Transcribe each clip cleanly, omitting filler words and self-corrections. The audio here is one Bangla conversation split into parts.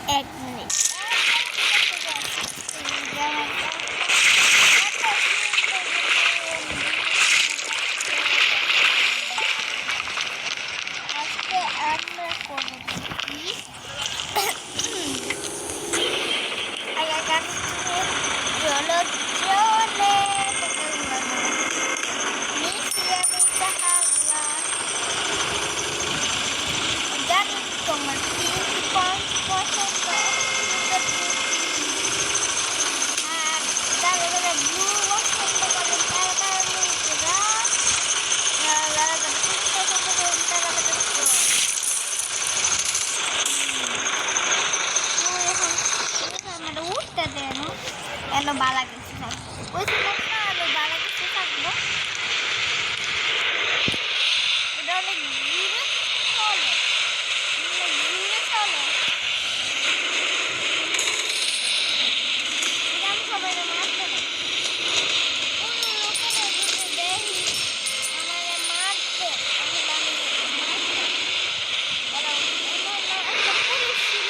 এক মিনিট আজকে আমরা করবো চলো চলে জানি তোমার পছন্দ আর যারা যারা ব্লু পছন্দ করেন তারা যারা পছন্দ করেন তারা এখন উঠতে দেন এলো বালা কিছু থাকবো বলছিলাম না এলো বালা কিছু থাকবো এটা অনেক ঘুরে চলে ঘুরে চলে সবাই মারতে না লোকেরা দেখি আমার মারতে একটা পুলিশ ছিল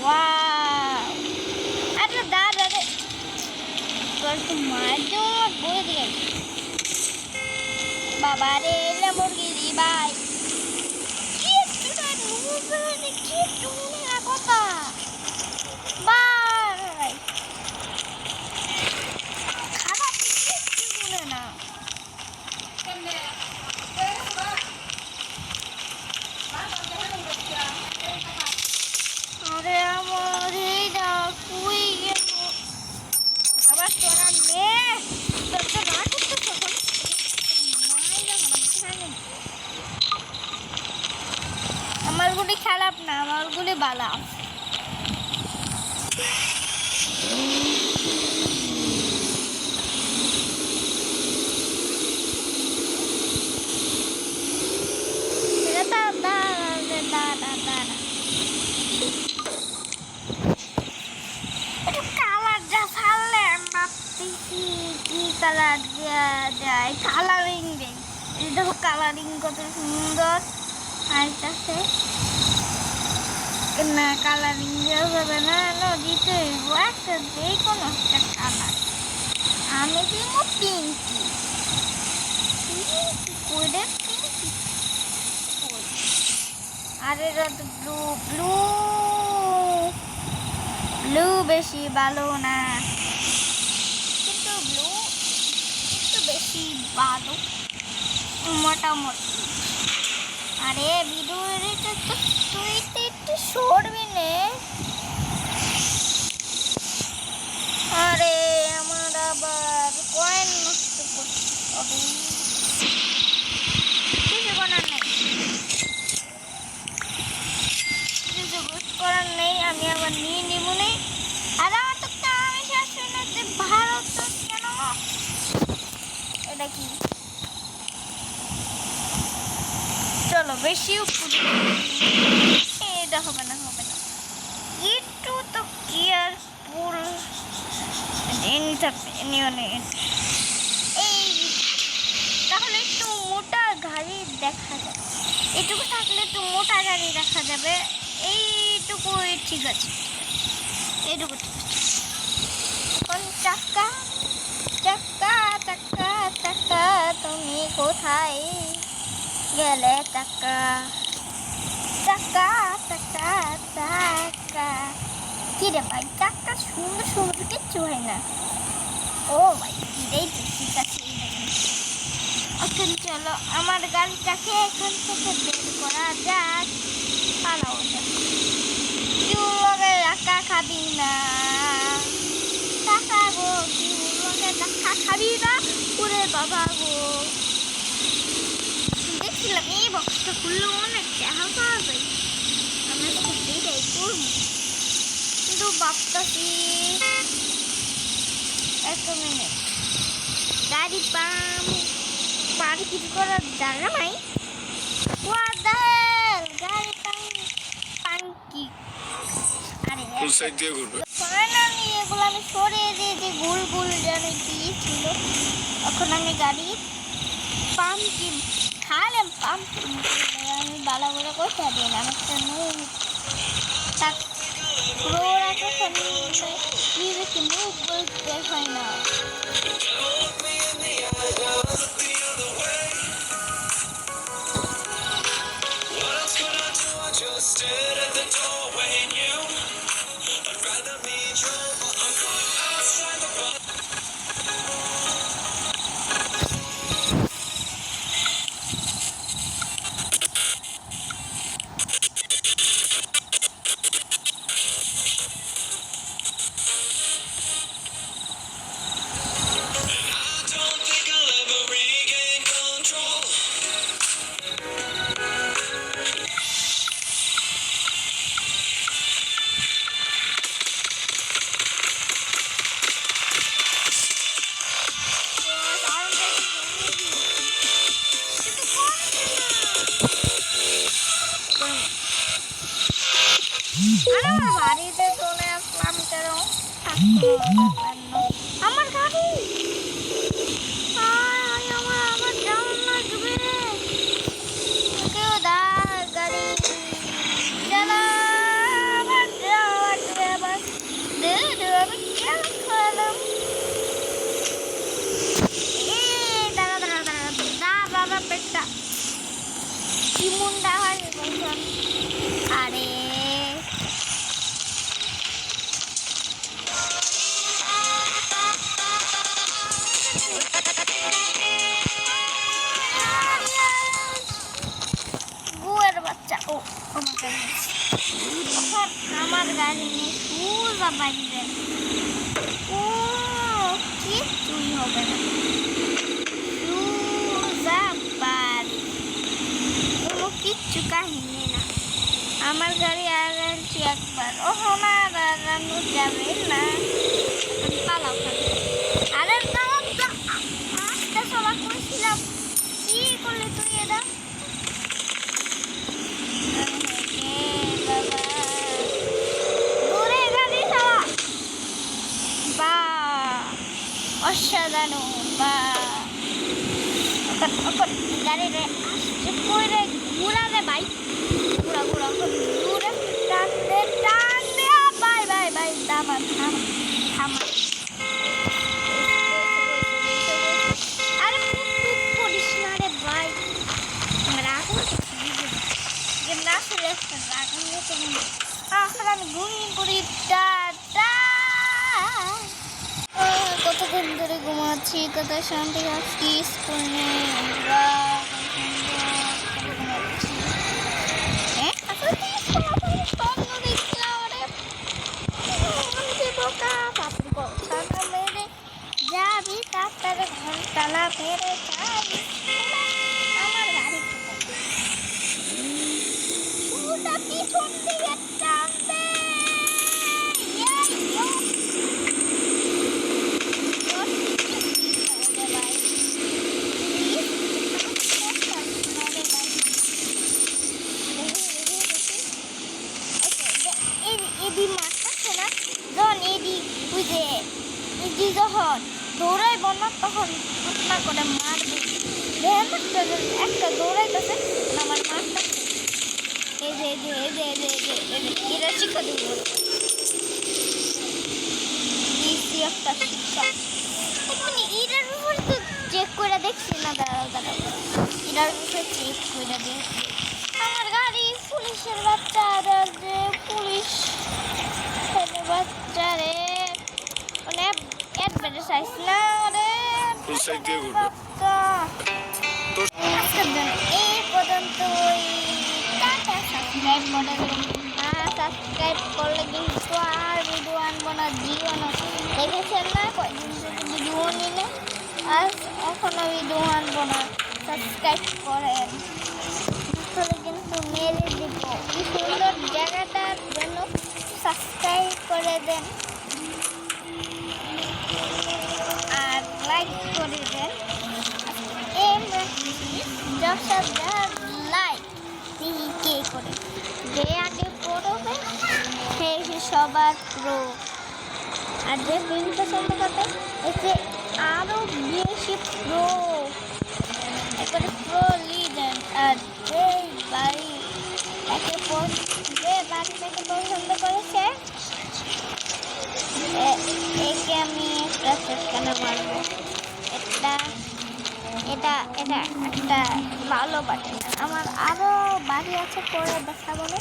wow ada dada deh kalau maju boleh dia babare Lamborghini bye gitu kan mobil gitu nih kota bye খারাপ কিছু না আরে আমার এইটা কই গেল আবার তোরা নে তোরা রাগ করতে তখন আমার গুলি খারাপ না আমার গুলি বালা কালার দেয় কালারিং দেয় এই দেখো কালারিং কত সুন্দর আইতাছে না কালারিং দেওয়া যাবে না দিতে হইব একটা যে কোনো একটা কালার আমি দিব পিঙ্কি করে পিঙ্কি আর এটা তো ব্লু ব্লু ব্লু বেশি ভালো না বেশি ভালো মোটামুটি আরে ভিডিওটা তো তুই তো একটু সরবি নে আরে আমার আবার কয়েন নষ্ট করতে হবে কিছু করার নেই কিছু করার নেই আমি আবার নিয়ে নিব নেই আর আমার তো কাম শেষ হয়ে ভারত তো কেন এটা কি চলো বেশি এটা হবে না একটু তো কেয়ারফুল এই তাহলে একটু মোটা গাড়ি দেখা যাবে এটুকু থাকলে একটু মোটা গাড়ি দেখা যাবে এইটুকু ঠিক আছে এইটুকু ঠিক আছে কোন চাক্কা চাক্কা চাক্কা চাক্কা তুমি কোথায় গেলে চাক্কা চাক্কা চাক্কা চাক্কা কি রে ভাই চাক্কা সুন্দর সুন্দর কিচ্ছু হয় না ও ভাই এটাই তো ঠিক আছে এখন চলো আমার গাড়িটাকে এখান থেকে বের করা যাক পালাও যাক কেউ লগে একা খাবি না কাকা গো কি লগে দেখা খাবি না ওরে বাবা গো। দেখছিলাম এই বক্সটা খুললে অনেক টাকা পাওয়া যায়, আমি এটাই করবো, কিন্তু ভাবতেছি এক মিনিট গাড়ি পার্কিং করার জায়গা নাই। What the hell? গাড়ি পাঙ্কি আরে কোন সাইড দিয়ে ঘুরবে? ফাইনালি এগুলো আমি সরিয়ে দিয়ে যে গোল গোল জানি দিয়েছিল, এখন আমি গাড়ি পাম্পকিন খালাম পাম্পকিন আমি ভালো করে কোথায় দিই না আমি একটা নুন তাক পুরো একটা কি মুখ বলতে হয় না। Just stood at the doorway and you I'd rather meet you but I'm caught outside the bar. I don't think I'll ever regain control. আমার বাড়িতে চলে আসলাম কেন? আমার গাড়ি আমার যাওয়ার লাগবে, কেউ দাঁড় গাড়ি চালা আমার যাওয়ার আবার আমি কেন খালাম দাঁড়া দাঁড়া দাঁড়া দা বাবা পেটটা কি মুন্ডা হয় বলছেন। আরে গুয়ের বাচ্চা ও আমার গাড়ি নিয়ে সোজা বাড়িতে ও কিছুই হবে না, সোজা বাড়ি কোনো কিচ্ছু কাহিনী না। আমার গাড়ি আনছি একবার ও না রান্না যাবে না পালাও খাবে। আরে আস্তে সবাই করেছিলাম কি করলে তুই এটা দূরে গাড়ি চালা বা অসাধারণ বা গাড়িরে আসছে করে ঘুরালে বাইক ঘুরা ঘুরা দূরে টান দে বাই বাই বাই দামা থাম থামা। আরে করিস না রে ভাই রাগ না চলে আসছে রাগ এখন আমি ঘুমিয়ে পড়ি। কতদিন ধরে ঘুমাচ্ছি কত শান্তি আছি স্কুল নেই যাবি তারপরে ঘন্টালা ফেরে যাবি আমার গাড়ি পিছন দিকে টানবে এদি মারতেছে না যখন এদি ওই যে এদি যখন দৌড়াইব না তখন ঘটনা করে মারবে একটা দৌড়াইতেছে আমার মারটা এই যে এরা শিক্ষা দেব দিয়েছি একটা শিক্ষা মানে এটার উপর তো চেক করে দেখছি না দাঁড়াও এটার উপরে চেক করে দেখছি আমার গাড়ি পুলিশের বাচ্চা যে পুলিশ বাচ্চা রে মানে অ্যাডভার্টাইজ না রে আজকের জন্য এই পর্যন্ত সাবস্ক্রাইব করলে কিন্তু আর ভিডিও আনবো না জীবন দেখেছেন না কয়েকদিন ভিডিও আর এখনো ভিডিও আনবো না, সাবস্ক্রাইব করেন, তাহলে কিন্তু মেরে দিব। এই সুন্দর জায়গাটার জন্য সাবস্ক্রাইব করে দেন আর লাইক করে দেন। এম রাখছি 10,000 লাইক কে করে, যে আগে পড়বে সে সবার প্রো। আর যে ফিল্ম পছন্দ করবে এতে আরো বেশি প্রো, একবারে প্রো লিডার। আর যে বাড়ি যে বাড়িটাকে পছন্দ করেছে একে আমি একটা কেন মারবো। এটা এটা এটা একটা ভালো বাড়ি, আমার আরো বাড়ি আছে, পরে দেখাবো না।